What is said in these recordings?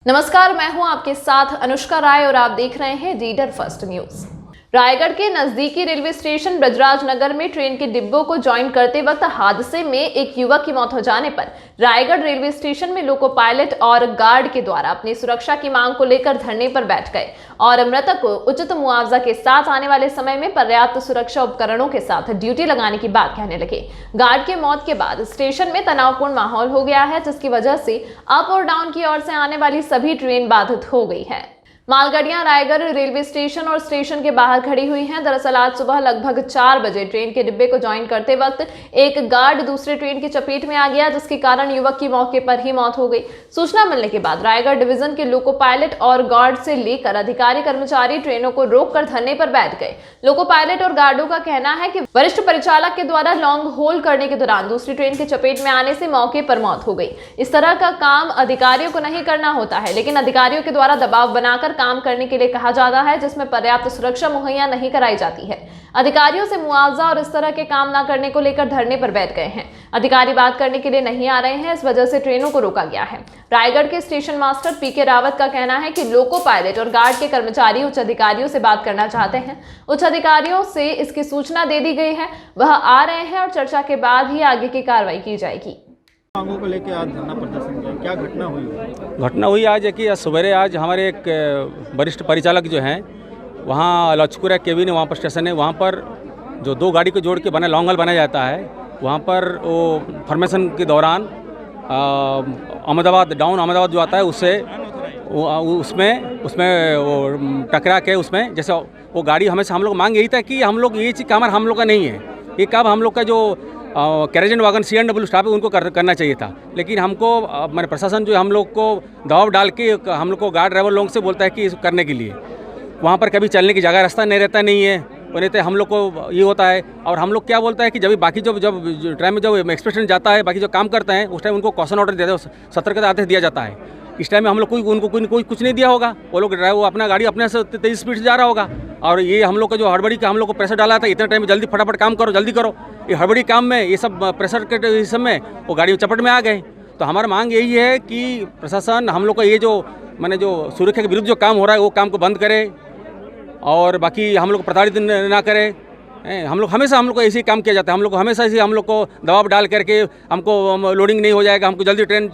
नमस्कार, मैं हूं आपके साथ अनुष्का राय और आप देख रहे हैं रीडर फर्स्ट न्यूज। रायगढ़ के नजदीकी रेलवे स्टेशन ब्रजराज नगर में ट्रेन के डिब्बों को ज्वाइन करते वक्त हादसे में एक युवक की मौत हो जाने पर रायगढ़ रेलवे स्टेशन में लोको पायलट और गार्ड के द्वारा अपनी सुरक्षा की मांग को लेकर धरने पर बैठ गए और मृतक को उचित मुआवजा के साथ आने वाले समय में पर्याप्त सुरक्षा उपकरणों के साथ ड्यूटी लगाने की बात कहने लगे। गार्ड के मौत के बाद स्टेशन में तनावपूर्ण माहौल हो गया है, जिसकी वजह से अप और डाउन की ओर से आने वाली सभी ट्रेन बाधित हो गई है। मालगाड़ियां रायगढ़ रेलवे स्टेशन और स्टेशन के बाहर खड़ी हुई हैं। दरअसल आज सुबह लगभग 4 बजे ट्रेन के डिब्बे को ज्वाइन करते वक्त एक गार्ड दूसरे ट्रेन की चपेट में आ गया, जिसके कारण युवक की मौके पर ही मौत हो गई। सूचना मिलने के बाद रायगढ़ डिवीजन के लोको पायलट और गार्ड से लेकर अधिकारी कर्मचारी ट्रेनों को रोककर धरने पर बैठ गए। लोको पायलट और गार्डों का कहना है कि वरिष्ठ परिचालक के द्वारा लॉन्ग होल्ड करने के दौरान दूसरी ट्रेन के चपेट में आने से मौके पर मौत हो गई। इस तरह का काम अधिकारियों को नहीं करना होता है, लेकिन अधिकारियों के द्वारा दबाव बनाकर काम करने के लिए कहा जाता है, जिसमें पर्याप्त सुरक्षा मुहैया नहीं कराई जाती है। अधिकारियों से मुआवजा और इस तरह के काम न करने को लेकर धरने पर बैठ गए हैं। अधिकारी बात करने के लिए नहीं आ रहे हैं, इस वजह से ट्रेनों को रोका गया है। रायगढ़ के स्टेशन मास्टर पीके रावत का कहना है कि लोको पायलट और गार्ड के कर्मचारी उच्च अधिकारियों से बात करना चाहते हैं। उच्च अधिकारियों से इसकी सूचना दे दी गई है, वह आ रहे हैं और चर्चा के बाद ही आगे की कार्रवाई की जाएगी। मांगों को लेकर आज धरना प्रदर्शन किया, क्या घटना हुई? घटना हुई आज है कि सवेरे आज हमारे एक वरिष्ठ परिचालक जो हैं वहाँ लचकुरा केबिन वहाँ पर स्टेशन है, वहाँ पर जो 2 गाड़ी को जोड़ के बना लॉन्ग हॉल बनाया जाता है, वहाँ पर वो फॉर्मेशन के दौरान अहमदाबाद डाउन अहमदाबाद जो आता है उससे उसमें वो टकरा के उसमें जैसे वो गाड़ी हमेशा हम लोग मांग यही था कि हम लोग ये चीज़ काम हम लोग का नहीं है, ये काम हम लोग का जो कैरेजन वागन CNW स्टाफ है उनको करना चाहिए था। लेकिन हमको मैंने प्रशासन जो हम लोग को दबाव डाल के हम लोग को गार्ड ड्राइवर लोगों से बोलता है कि करने के लिए वहाँ पर कभी चलने की जगह रास्ता नहीं रहता नहीं है, और नहीं तो हम लोग को ये होता है। और हम लोग क्या बोलता है कि जब बाकी जब ट्रेन में जब एक्सप्रेस जाता है, बाकी जो काम करते हैं उस टाइम उनको कॉशन ऑर्डर देते हैं, सतर्कता आदेश दिया जाता है। इस टाइम में हम लोग उनको कोई कुछ नहीं दिया होगा, वो लोग ड्राइवर अपना गाड़ी अपने से तेज स्पीड से जा रहा होगा, और ये हम लोग का जो हड़बड़ी का हम लोग को प्रेशर डाला था इतने टाइम में जल्दी फटाफट काम करो जल्दी करो, ये हड़बड़ी काम में ये सब प्रेशर के समय वो गाड़ी में चपट में आ गए। तो हमारा मांग यही है कि प्रशासन हम लोग का ये जो मैंने जो सुरक्षा के विरुद्ध जो काम हो रहा है वो काम को बंद करे, और बाकी हम लोग प्रताड़ित ना करे। हम लोग को ऐसे ही काम किया जाता है, हम लोग को हमेशा ऐसे हम लोग को दबाव डाल करके हमको लोडिंग नहीं हो जाएगा, हमको जल्दी ट्रेन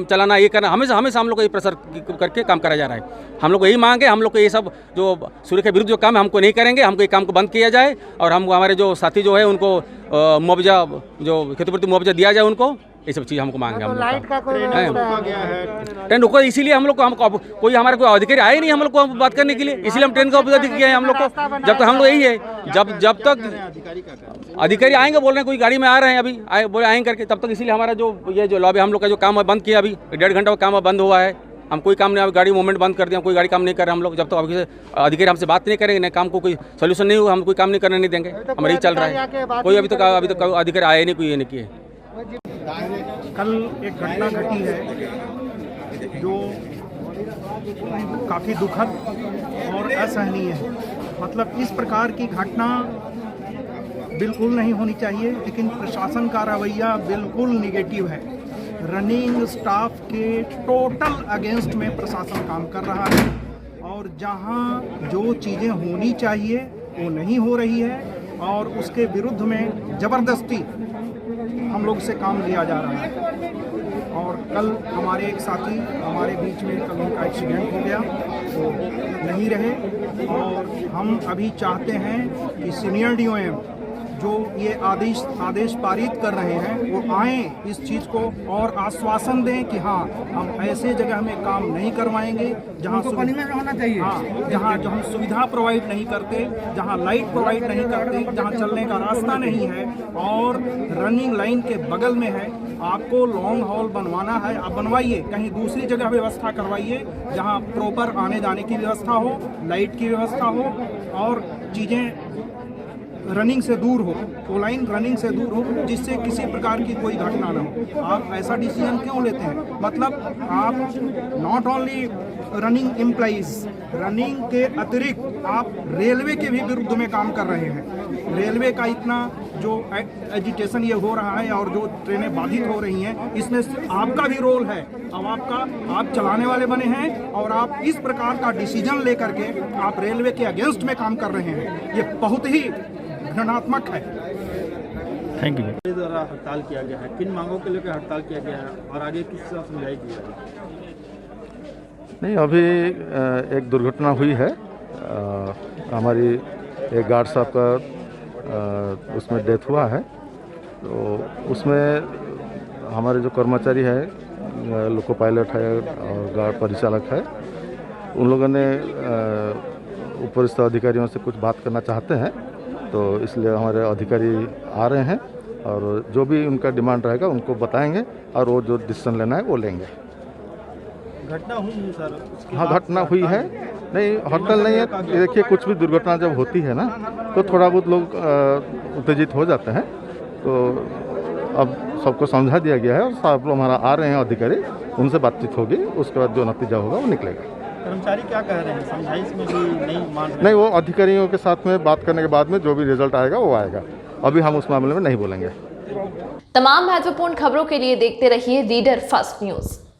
चलाना ये करना, हमेशा हम लोग को ये प्रेशर करके काम करा जा रहा है। हम लोग को यही मांग है, हम लोग को ये सब जो सुरक्षा के विरुद्ध जो काम है हमको नहीं करेंगे, हमको ये काम को बंद किया जाए, और हम हमारे जो साथी जो है उनको मुआवजा जो क्षतिपूर्ति मुआवजा दिया जाए उनको, ये सब चीज़ हमको मांगे। हम लाइट का कोई ट्रेन रुको, इसीलिए हम लोग को हमको कोई हमारे कोई अधिकारी आए नहीं हम लोग को बात करने के लिए, इसीलिए हम ट्रेन का उपयोग किया है हम लोग को। जब तक हम लोग यही है, जब तक अधिकारी आएंगे बोल रहे हैं कोई गाड़ी में आ रहे हैं अभी बोले आएंगे करके, तब तक इसीलिए हमारा जो ये जो लॉबी हम लोग का जो काम है बंद किया, अभी 1.5 घंटा काम बंद हुआ है। हम कोई काम नहीं, गाड़ी मूवमेंट बंद कर दिया, कोई गाड़ी काम नहीं कर रहे हम लोग। जब तक अभी अधिकारी हमसे बात नहीं करेंगे, काम को कोई सोल्यूशन नहीं होगा, हम कोई काम नहीं करने नहीं देंगे। हमारा यही चल रहा है, कोई अभी तक अधिकारी आए नहीं, कोई ये नहीं किए। कल एक घटना घटी है जो काफ़ी दुखद और असहनीय है। मतलब इस प्रकार की घटना बिल्कुल नहीं होनी चाहिए, लेकिन प्रशासन का रवैया बिल्कुल निगेटिव है। रनिंग स्टाफ के टोटल अगेंस्ट में प्रशासन काम कर रहा है, और जहां जो चीज़ें होनी चाहिए वो नहीं हो रही है, और उसके विरुद्ध में ज़बरदस्ती हम लोग से काम लिया जा रहा है। और कल हमारे एक साथी हमारे बीच में कल उनका एक्सीडेंट हो गया, तो नहीं रहे, और हम अभी चाहते हैं कि सीनियर DOM जो ये आदेश पारित कर रहे हैं वो आएँ इस चीज़ को और आश्वासन दें कि हाँ हम ऐसे जगह में काम नहीं करवाएंगे जहाँ होना चाहिए, हाँ जहाँ हम सुविधा प्रोवाइड नहीं करते, जहाँ लाइट प्रोवाइड नहीं करते, जहाँ चलने का रास्ता नहीं है और रनिंग लाइन के बगल में है। आपको लॉन्ग हॉल बनवाना है, आप बनवाइए, कहीं दूसरी जगह व्यवस्था करवाइए जहाँ प्रॉपर आने जाने की व्यवस्था हो, लाइट की व्यवस्था हो, और चीज़ें रनिंग से दूर हो, वो लाइन रनिंग से दूर हो, जिससे किसी प्रकार की कोई घटना ना हो। आप ऐसा डिसीजन क्यों लेते हैं? मतलब आप not only running employees, running के अतिरिक्त आप रेलवे के भी विरुद्ध में काम कर रहे हैं। रेलवे का इतना जो एजिटेशन ये हो रहा है और जो ट्रेनें बाधित हो रही हैं, इसमें आपका भी रोल है। अब आप चलाने वाले बने हैं और आप इस प्रकार का डिसीजन लेकर के आप रेलवे के अगेंस्ट में काम कर रहे हैं, ये बहुत ही घृणात्मक है। Thank you. के द्वारा हड़ताल किया गया है, किन मांगों को लेकर हड़ताल किया गया है और आगे किस तरह समझाई गई है? नहीं, अभी एक दुर्घटना हुई है। हमारी एक गार्ड साहब का उसमें डेथ हुआ है। तो उसमें हमारे जो कर्मचारी है, लोको पायलट है और गार्ड परिचालक है, उन लोगों ने उपरिस्थ अधिकारियों से कुछ बात करना चाहते हैं। तो इसलिए हमारे अधिकारी आ रहे हैं और जो भी उनका डिमांड रहेगा उनको बताएंगे और वो जो डिसीजन लेना है वो लेंगे। घटना हुई सर? हाँ, घटना हुई है। नहीं, हड़ताल नहीं है। देखिए, कुछ भी दुर्घटना जब होती है ना, तो थोड़ा बहुत लोग उत्तेजित हो जाते हैं। तो अब सबको समझा दिया गया है और सब लोग हमारा आ रहे हैं अधिकारी, उनसे बातचीत होगी, उसके बाद जो नतीजा होगा वो निकलेगा। कर्मचारी क्या कह रहे हैं? समझाइश में भी नहीं मान रहे? नहीं, वो अधिकारियों के साथ में बात करने के बाद में जो भी रिजल्ट आएगा वो आएगा। अभी हम उस मामले में नहीं बोलेंगे। तमाम महत्वपूर्ण खबरों के लिए देखते रहिए रीडर फर्स्ट न्यूज।